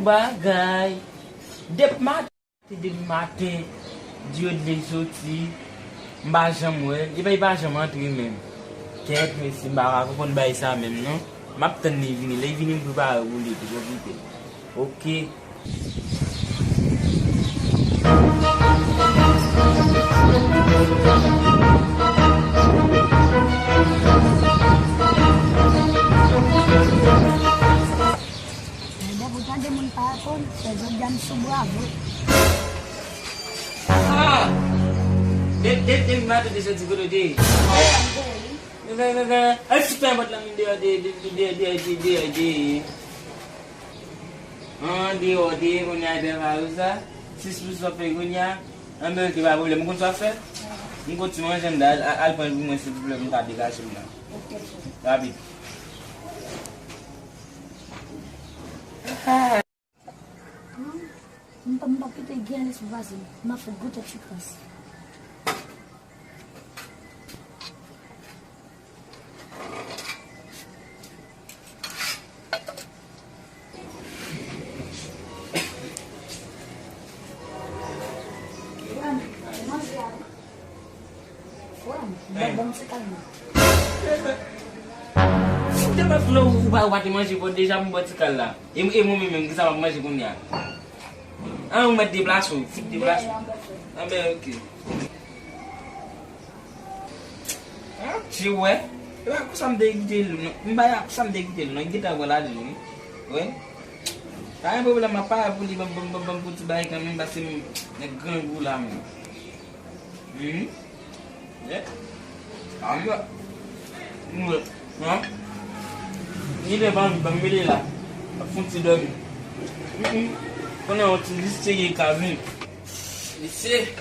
bagay. Dep matin, Dieu de sorti. Mba jamwe, il va jamais entrer même. Qu'est-ce que c'est mba ko kon bay ça même non? M'a tani vini, lay vini pour ba rouler pour vite. OK. Ah! Dia mata di satu guru dia. Ay supaya buat lang dia. Dia punya ada hausa. Siswa sampai punya ambil kita boleh mungkin sampai. Mungkin cuma janda alpa masih belum tadi kasih mana. Tapi. Mbak kita igyan sa base, mafuguta chikas. Babang sekali. Dia pas belum ubah wati masih pun dia sama buat sekala. Imu memang kita sama masih punya. Ang met di blaso, di blaso. Ambe okay. Ciwe. Aku sampai gitu loh. Mbak aku sampai gitu loh. Kita bola dulu. Wen. Kaya problem apa boleh bam putih baik kami masih negara bulan. Ya. Agak. Nah. Ini dia bang beli lah. Putih dong. Quando eu utilizei caminho, disse,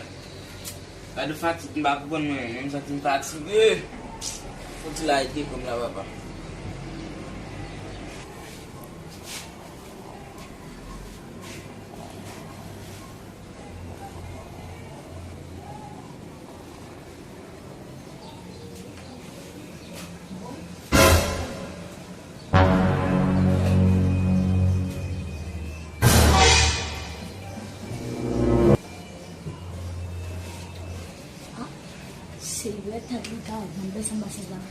a do fato de baixo bom não já tem fato de, vou lá e como lá baba. Silvia tadi kau sampai sama sedang.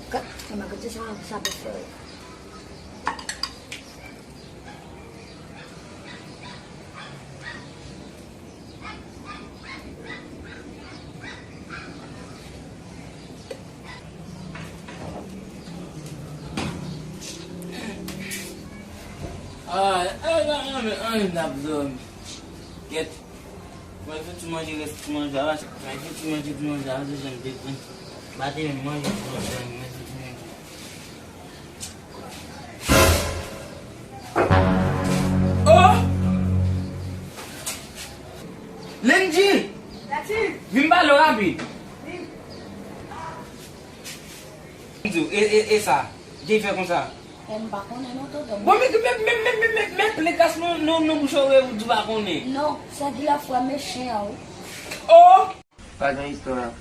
Kak, sama kerja sama sahabat saya. Nak belum. Get. Macam cuma dia cuma jalan, macam cuma jalan tu sampai pun. Bati memang dia cuma jalan macam ni. Oh. Len-G. That's it. Vimbalo api. Tu, essa. Dia fez com ça. Bon, mais les gars, non, vous Non, ça dit la fois méchant. Oh! Pas dans l'histoire.